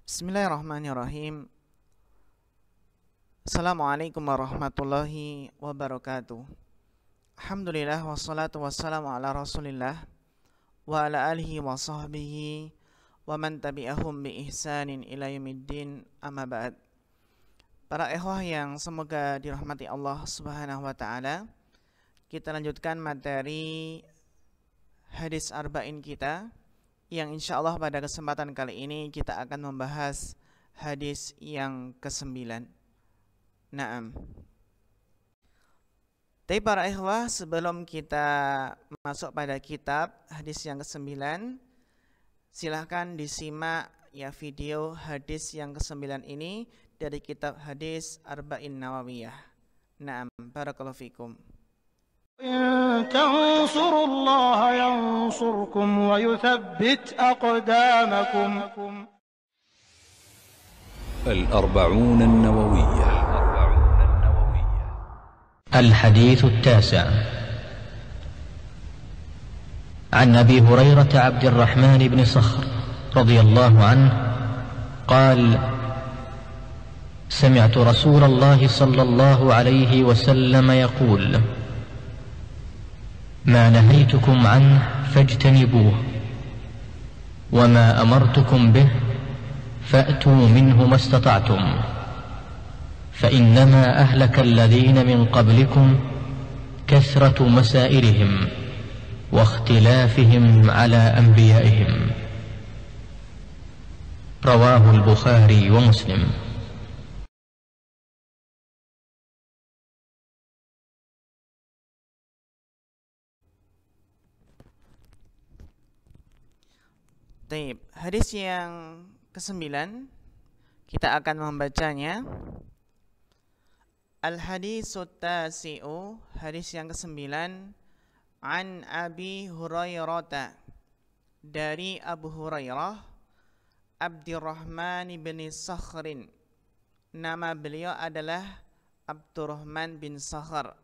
Bismillahirrahmanirrahim. Assalamualaikum warahmatullahi wabarakatuh. Alhamdulillah wassalatu wassalamu ala rasulillah wa ala alihi wa sahbihi wa man tabi'ahum bi ihsanin ila yaumiddin, amma ba'd. Para ikhwah yang semoga dirahmati Allah Subhanahu wa taala, kita lanjutkan materi hadis arba'in kita, yang insya Allah pada kesempatan kali ini kita akan membahas hadis yang ke-9. Naam. Tapi para ikhwah, sebelum kita masuk pada kitab hadis yang ke-9, silahkan disimak ya video hadis yang ke-9 ini dari kitab hadis Arba'in Nawawiyah. Naam, barakallahu fikum. إن تنصروا الله ينصركم ويثبت أقدامكم. الأربعون النووية. الحديث التاسع. عن أبي هريرة عبد الرحمن بن صخر رضي الله عنه قال: سمعت رسول الله صلى الله عليه وسلم يقول: ما نهيتكم عنه فاجتنبوه وما أمرتكم به فأتوا منه ما استطعتم فإنما أهلك الذين من قبلكم كثرة مسائلهم واختلافهم على أنبيائهم. رواه البخاري ومسلم. Baik, hadis yang ke-9 kita akan membacanya. Al-hadisut tasi'u, hadis yang ke-9, an Abi Hurairah, dari Abu Hurairah Abdurrahman bin Sakhrin. Nama beliau adalah Abdurrahman bin Sakhr.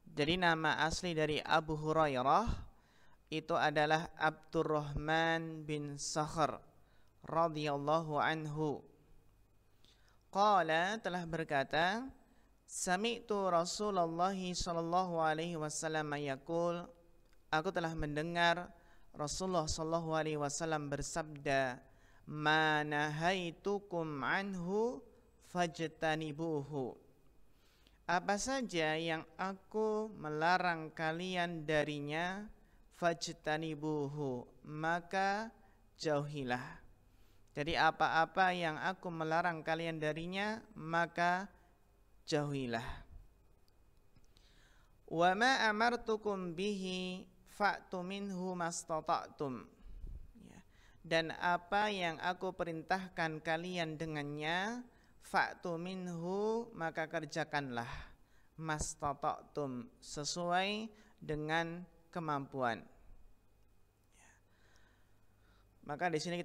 Jadi nama asli dari Abu Hurairah itu adalah Abdurrahman bin Sakhr radhiyallahu anhu. Qala, telah berkata, sami'tu Rasulullah sallallahu alaihi wasallam yaqul, aku telah mendengar Rasulullah sallallahu alaihi wasallam bersabda, ma nahaitukum anhu fajtanibuhu. Apa saja yang aku melarang kalian darinya, fajtanibuhu, maka jauhilah. Jadi apa-apa yang aku melarang kalian darinya, maka jauhilah. Wa ma amartukum bihi fa'tu minhu mastata'tum. Dan apa yang aku perintahkan kalian dengannya, fa'tu minhu, maka kerjakanlah, mastata'tum, sesuai dengan kemampuan. Maka di sini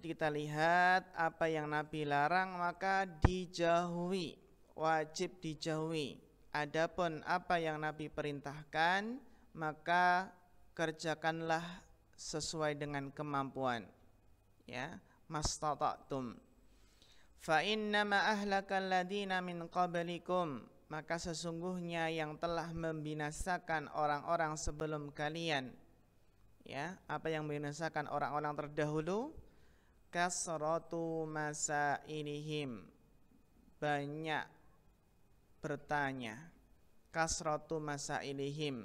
kita lihat apa yang Nabi larang maka dijauhi, wajib dijauhi. Adapun apa yang Nabi perintahkan maka kerjakanlah sesuai dengan kemampuan. Ya, mastata'tum. Fa innama ahlakal ladina min qablikum, maka sesungguhnya yang telah membinasakan orang-orang sebelum kalian. Ya, apa yang membinasakan orang-orang terdahulu? Kasratu masailihim, banyak bertanya. Kasratu masailihim,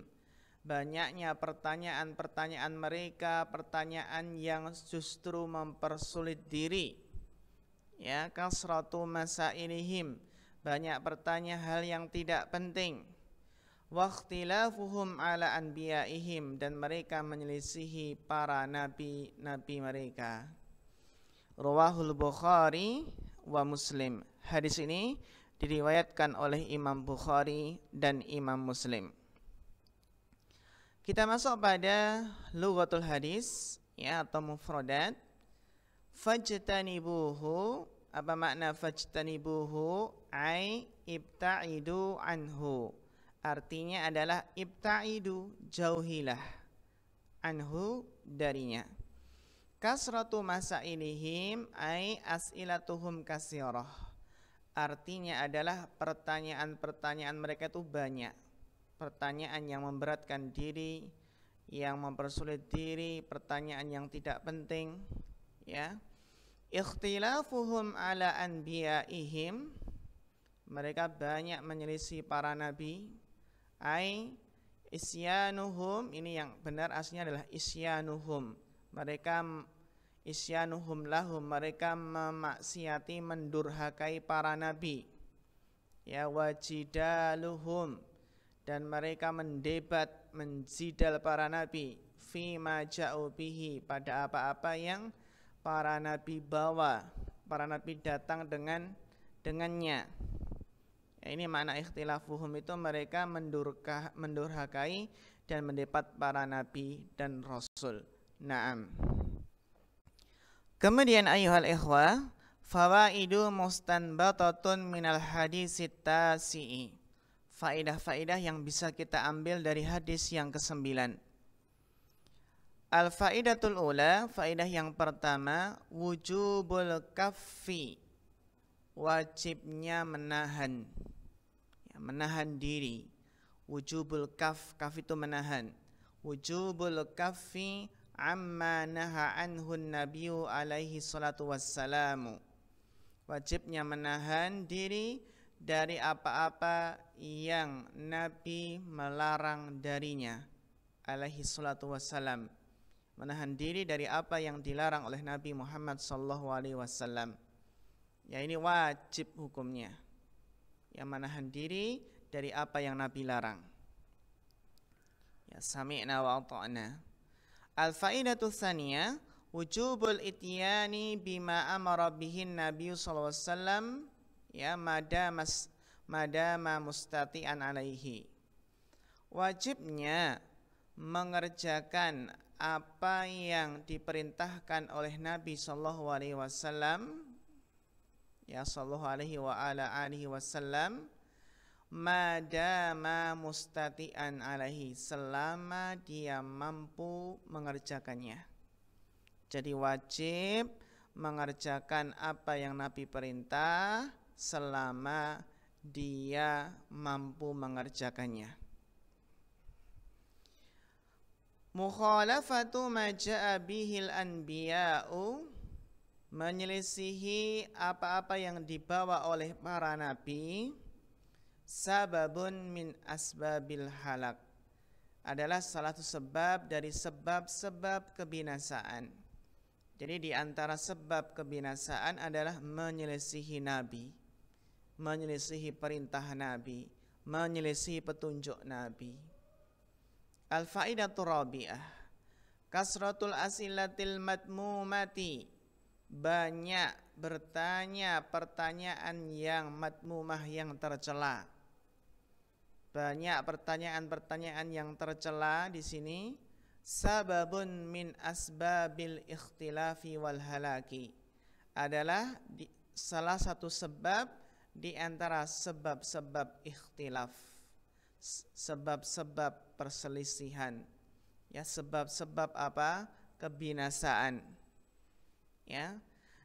banyaknya pertanyaan-pertanyaan mereka, pertanyaan yang justru mempersulit diri. Ya, kasratu masailihim, banyak bertanya hal yang tidak penting. Waqtilafuhum ala anbiyaihim, dan mereka menyelisihi para nabi-nabi mereka. Rawahul Bukhari wa Muslim. Hadis ini diriwayatkan oleh Imam Bukhari dan Imam Muslim. Kita masuk pada lughatul hadis, ya, atau mufradat. Fajtanibuhu, apa makna fajtanibuhu? Ai ibta'idu anhu. Artinya adalah ibta'idu, jauhilah, anhu, darinya. Kasratu masailihim ay as'ilatuhum katsirah. Artinya adalah pertanyaan-pertanyaan mereka itu banyak. Pertanyaan yang memberatkan diri, yang mempersulit diri, pertanyaan yang tidak penting, ya. Ikhtilafuhum ala anbiyaihim, mereka banyak menyelisih para nabi. Ai isyanuhum, ini yang benar aslinya adalah isyanuhum. Mereka isyanuhum lahum, mereka memaksiati, mendurhakai para nabi. Ya, wajidaluhum, dan mereka mendebat, menjidal para nabi. Fima ja'u bihi, pada apa-apa yang para nabi bawa, para nabi datang dengannya. Ya, ini makna ikhtilafuhum, itu mereka mendurhakai dan mendebat para nabi dan rasul. Naam. Kemudian ayuhal ikhwah, fawaidu mustanbatatun minal hadisit tasi'i. Faidah-faidah yang bisa kita ambil dari hadis yang ke-9. Al-faidatul ula, faidah yang pertama, wujubul kaffi, wajibnya menahan, ya, menahan diri. Wujubul kaf, kaf itu menahan. Wujubul kaffi amma naha anhu nabiyyu alaihi salatu wassalamu, wajibnya menahan diri dari apa-apa yang Nabi melarang darinya alaihi salatu wassalam. Menahan diri dari apa yang dilarang oleh Nabi Muhammad sallallahu alaihi wasallam. Ya, ini wajib hukumnya. Ya, menahan diri dari apa yang Nabi larang. Ya, sami'na wa ata'na. Al-faidatu tsaniyah, wujubul ityani bima amara bihin Nabi sallallahu alaihi wasallam, ya, madama mustati'an alaihi. Wajibnya mengerjakan apa yang diperintahkan oleh Nabi sallallahu alaihi wasallam, ya, sallallahu alaihi wa ala alihi wasallam, madama mustati'an alaihi, selama dia mampu mengerjakannya. Jadi wajib mengerjakan apa yang Nabi perintah selama dia mampu mengerjakannya. Mukhalafatu ma ja'a bihil anbiya'u, menyelisihi apa-apa yang dibawa oleh para nabi, sababun min asbabil halak, adalah salah satu sebab dari sebab-sebab kebinasaan. Jadi di antara sebab kebinasaan adalah menyelisihi nabi, menyelisihi perintah nabi, menyelisihi petunjuk nabi. Al-faidatu rabi'ah, kasratul asilatil matmumati, banyak bertanya pertanyaan yang matmumah, yang tercela. Banyak pertanyaan-pertanyaan yang tercela di sini, sababun min asbabil ikhtilafi wal halaki, adalah salah satu sebab di antara sebab-sebab ikhtilaf, sebab-sebab perselisihan, ya, sebab-sebab apa? Kebinasaan. Ya.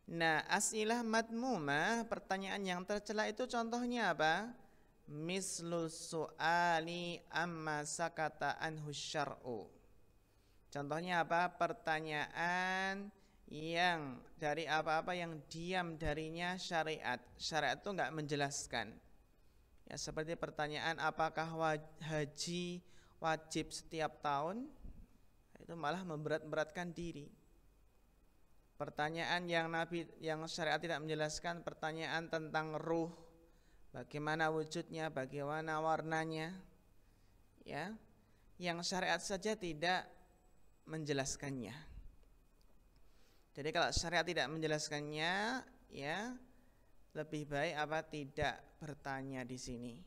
Nah, as'ilah madmumah, pertanyaan yang tercela itu contohnya apa? Mislu su'ali amma sakata anhu syar'u. Contohnya apa? Pertanyaan yang dari apa-apa yang diam darinya syariat. Syariat itu enggak menjelaskan. Ya, seperti pertanyaan apakah haji wajib setiap tahun, itu malah memberat-beratkan diri. Pertanyaan yang syariat tidak menjelaskan, pertanyaan tentang ruh, bagaimana wujudnya, bagaimana warnanya, ya, yang syariat saja tidak menjelaskannya. Jadi kalau syariat tidak menjelaskannya, ya, lebih baik apa? Tidak bertanya di sini.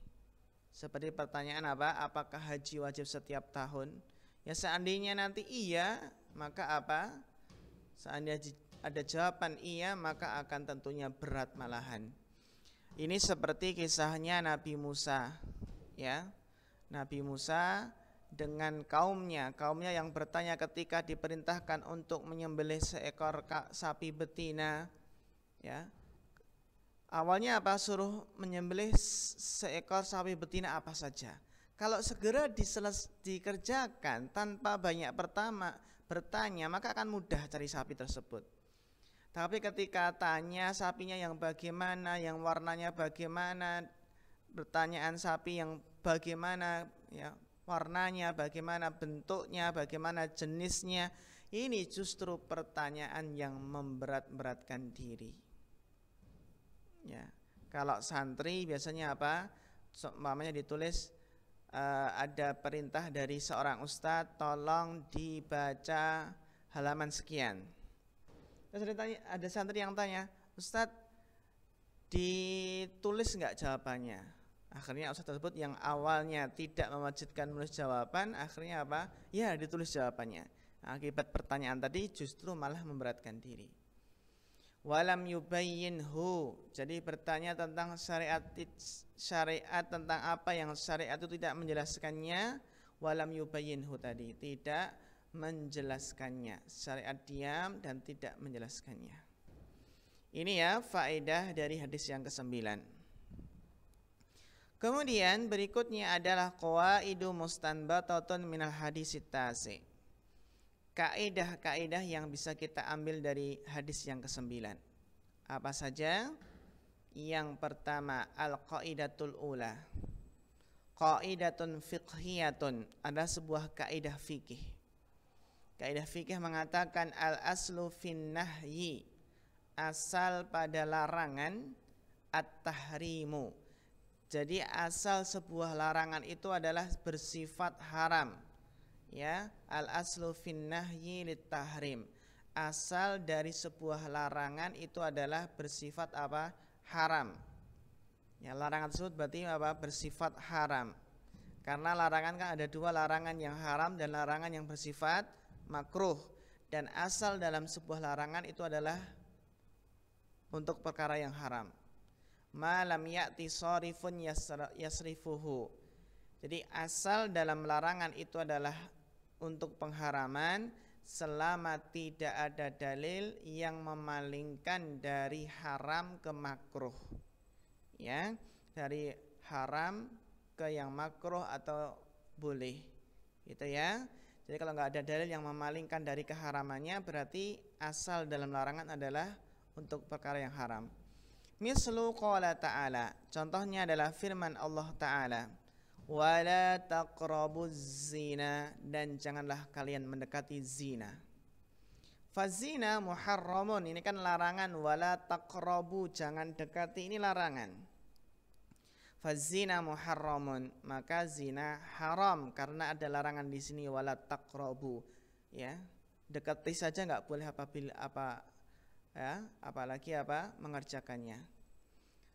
Seperti pertanyaan apa? Apakah haji wajib setiap tahun? Ya, seandainya nanti iya, maka apa? Seandainya ada jawaban iya, maka akan tentunya berat malahan. Ini seperti kisahnya Nabi Musa, ya. Nabi Musa dengan kaumnya yang bertanya ketika diperintahkan untuk menyembelih seekor sapi betina, ya. Awalnya apa? Suruh menyembelih seekor sapi betina apa saja. Kalau segera dikerjakan tanpa banyak bertanya, maka akan mudah cari sapi tersebut. Tapi ketika tanya sapinya yang bagaimana, yang warnanya bagaimana, pertanyaan sapi yang bagaimana, ya, warnanya bagaimana, bentuknya bagaimana, jenisnya, ini justru pertanyaan yang memberat-beratkan diri. Ya, kalau santri biasanya apa? Umpamanya ditulis ada perintah dari seorang ustadz, tolong dibaca halaman sekian. Terus ada santri yang tanya, ustadz ditulis nggak jawabannya? Akhirnya ustadz tersebut yang awalnya tidak mewajibkan menulis jawaban, akhirnya apa? Ya, ditulis jawabannya. Akibat pertanyaan tadi justru malah memberatkan diri. Walam yubayyinhu, jadi bertanya tentang syariat tentang apa yang syariat itu tidak menjelaskannya. Walam yubayyinhu tadi tidak menjelaskannya, syariat diam dan tidak menjelaskannya. Ini ya faedah dari hadis yang ke-9. Kemudian berikutnya adalah qawaidu mustanbatatun minal hadis tasi. Kaidah-kaidah yang bisa kita ambil dari hadis yang ke-9. Apa saja? Yang pertama, al-qaidatul ula. Qaidatun fiqhiyatun, ada sebuah kaidah fikih. Kaidah fikih mengatakan al-aslu fin nahyi, asal pada larangan, at-tahrimu. Jadi asal sebuah larangan itu adalah bersifat haram. Ya, al-aslu fin nahyi lit-tahrim. Asal dari sebuah larangan itu adalah bersifat apa? Haram. Ya, larangan tersebut berarti apa? Bersifat haram. Karena larangan kan ada dua, larangan yang haram dan larangan yang bersifat makruh. Dan asal dalam sebuah larangan itu adalah untuk perkara yang haram. Ma lam ya'ti sharifun yasrifuhu. Jadi asal dalam larangan itu adalah untuk pengharaman selama tidak ada dalil yang memalingkan dari haram ke makruh. Ya, dari haram ke yang makruh atau boleh. Gitu ya. Jadi kalau nggak ada dalil yang memalingkan dari keharamannya, berarti asal dalam larangan adalah untuk perkara yang haram. Mislu qala ta'ala, contohnya adalah firman Allah Ta'ala, wala taqrabuz zina, dan janganlah kalian mendekati zina. Fazina muharramun, ini kan larangan, wala taqrabu, jangan dekati, ini larangan. Fazina muharramun, maka zina haram karena ada larangan di sini, wala taqrabu. Ya, dekati saja enggak boleh apalagi mengerjakannya.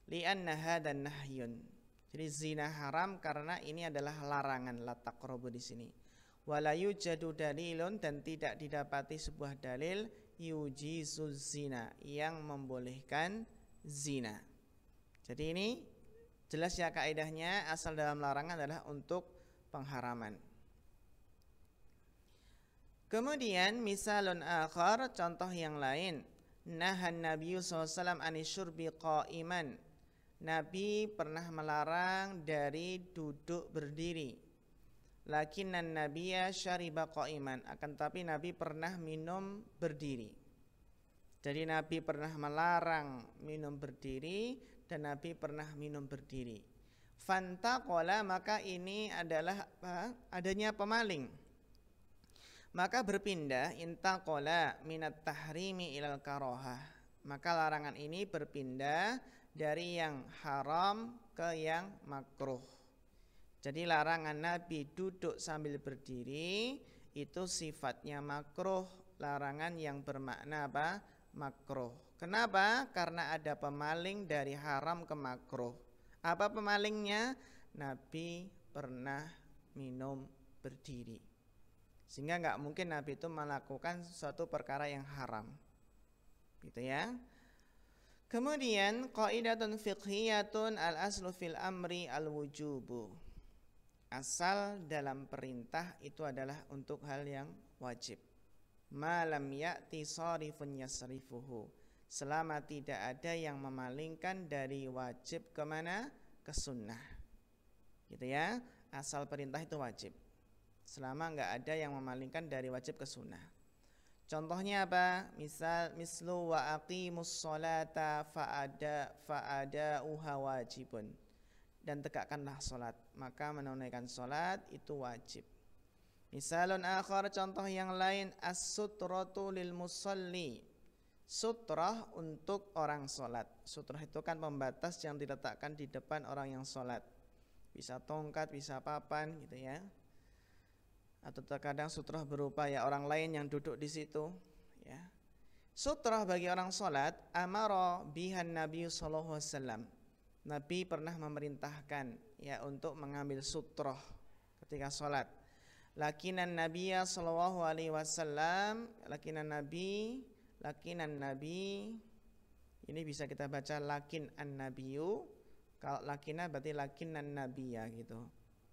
Li'anna hadan nahyun. Jadi zina haram karena ini adalah larangan, la taqrabu di sini. Wala yujadu dalilun, dan tidak didapati sebuah dalil yujizu zina, yang membolehkan zina. Jadi ini jelas ya kaidahnya, asal dalam larangan adalah untuk pengharaman. Kemudian misalun akhar, contoh yang lain, nahan Nabi SAW anisyurbi qa'iman. Nabi pernah melarang dari duduk berdiri. Lakinnan nabiyya syariba qa'iman, akan tapi Nabi pernah minum berdiri. Jadi Nabi pernah melarang minum berdiri dan Nabi pernah minum berdiri. Fantaqala, maka ini adalah adanya pemaling. Maka berpindah, intaqala minat tahrimi ilal karahah. Maka larangan ini berpindah dari yang haram ke yang makruh. Jadi larangan Nabi duduk sambil berdiri itu sifatnya makruh, larangan yang bermakna apa? Makruh. Kenapa? Karena ada pemaling dari haram ke makruh. Apa pemalingnya? Nabi pernah minum berdiri. Sehingga enggak mungkin Nabi itu melakukan suatu perkara yang haram. Gitu ya. Kemudian qaidatun fiqhiyatun al-aslu fil amri al-wujubu. asal dalam perintah itu adalah untuk hal yang wajib. Ma lam ya'ti sharifun yasrifuhu, selama tidak ada yang memalingkan dari wajib kemana? Ke sunnah, gitu ya. Asal perintah itu wajib, selama nggak ada yang memalingkan dari wajib ke sunnah. Contohnya apa? Mislu wa aqimus sholata fa'ada'uha wajibun, dan tegakkanlah sholat, maka menunaikan sholat itu wajib. Misalun akhar, contoh yang lain, as-sutratu lil musalli, sutrah untuk orang sholat. Sutrah itu kan pembatas yang diletakkan di depan orang yang sholat, bisa tongkat, bisa papan, gitu ya. Atau terkadang sutrah berupa ya orang lain yang duduk di situ, ya. Sutrah bagi orang sholat, amara bihan Nabi sallallahu alaihi wasallam, Nabi pernah memerintahkan ya untuk mengambil sutrah ketika sholat. Lakinan Nabiya sallallahu alaihi wasallam, lakinan Nabi, ini bisa kita baca lakin an-nabiyu. Kalau lakina berarti lakinan Nabiya gitu.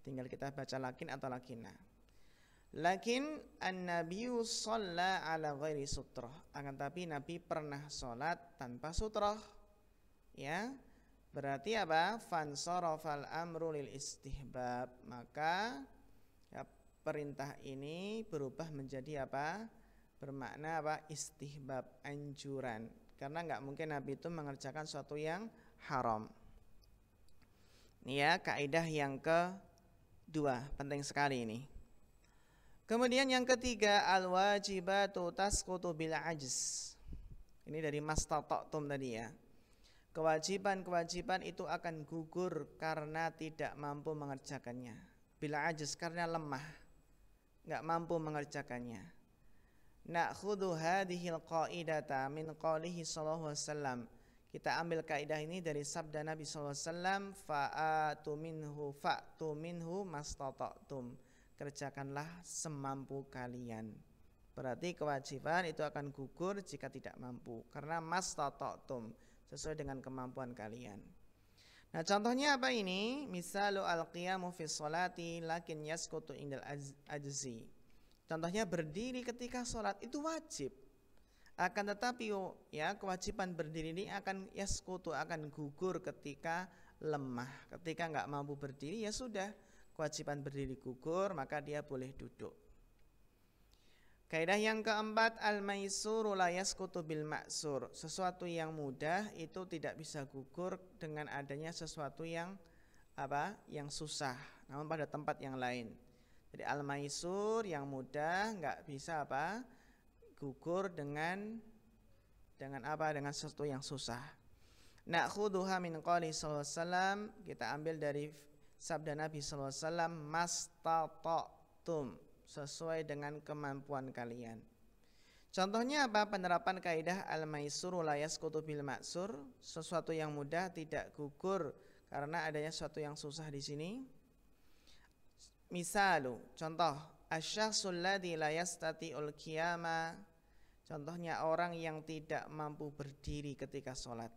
Tinggal kita baca lakin atau lakina. Lakin an-nabiyu shalla ala ghairi sutrah. Akan tapi Nabi pernah sholat tanpa sutrah. Ya. Berarti apa? Fansarafal amru lil istihbab. Maka ya, perintah ini berubah menjadi apa? Bermakna apa? Istihbab, anjuran. Karena nggak mungkin Nabi itu mengerjakan sesuatu yang haram. Ini ya kaidah yang kedua, penting sekali ini. Kemudian yang ketiga, al-wajibatu tasqutu bil ajz. Ini dari mastata'tum tadi ya. Kewajiban-kewajiban itu akan gugur karena tidak mampu mengerjakannya. Bila ajz, karena lemah, nggak mampu mengerjakannya. Na'khudhu hadhil qaidata min qaulihi sallallahu alaihi wasallam. Kita ambil kaidah ini dari sabda Nabi sallallahu alaihi wasallam, fa'tu minhu mastata'tum. Kerjakanlah semampu kalian. Berarti kewajiban itu akan gugur jika tidak mampu, karena mastata'tum, sesuai dengan kemampuan kalian. Nah, contohnya apa ini? Misalu al-qiyamu fi sholati lakin yasqutu indal ajzi. Contohnya berdiri ketika sholat itu wajib. Akan tetapi ya kewajiban berdiri ini akan yasqutu, akan gugur ketika lemah. Ketika enggak mampu berdiri ya sudah, kewajiban berdiri gugur, maka dia boleh duduk. Kaidah yang keempat, al-maisuru la yasqutu bil ma'sur. Sesuatu yang mudah itu tidak bisa gugur dengan adanya sesuatu yang apa? Yang susah, namun pada tempat yang lain. Jadi al-maisur yang mudah enggak bisa apa? Gugur dengan apa? Dengan sesuatu yang susah. Na'khudhuha min qouli sallallahu alaihi wasallam, kita ambil dari sabda Nabi sallallahu alaihi wasallam, mastata'tum, sesuai dengan kemampuan kalian. Contohnya apa? Penerapan kaidah al-maisuru la yasqutu bil ma'sur, sesuatu yang mudah tidak gugur karena adanya sesuatu yang susah di sini. Misalu, contoh, asy-syakhsul ladzi la yastati'ul qiyama. Contohnya orang yang tidak mampu berdiri ketika sholat.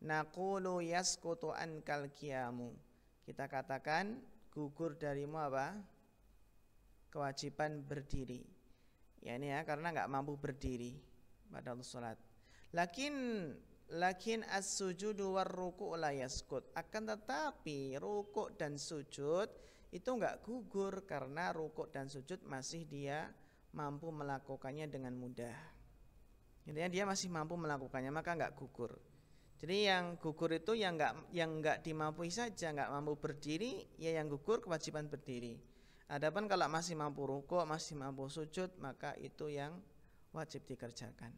Naqulu yasqutu ankal qiyamu. Kita katakan gugur darimu apa? Kewajiban berdiri. Ya ini ya, karena enggak mampu berdiri pada waktu sholat. Lakin as-sujudu war ruku' la yasqut. Akan tetapi rukuk dan sujud itu enggak gugur karena rukuk dan sujud masih dia mampu melakukannya dengan mudah. Intinya dia masih mampu melakukannya, maka enggak gugur. Jadi yang gugur itu yang enggak dimampui saja, enggak mampu berdiri, ya yang gugur kewajiban berdiri. Adapun kalau masih mampu rukuk, masih mampu sujud, maka itu yang wajib dikerjakan.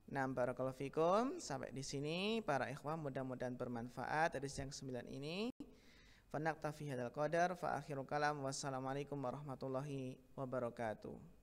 Nah, barakallahu fikum, sampai di sini para ikhwah, mudah-mudahan bermanfaat dari yang 9 ini. Fa naktafi hadzal qadar, fa akhirul kalam, wassalamualaikum warahmatullahi wabarakatuh.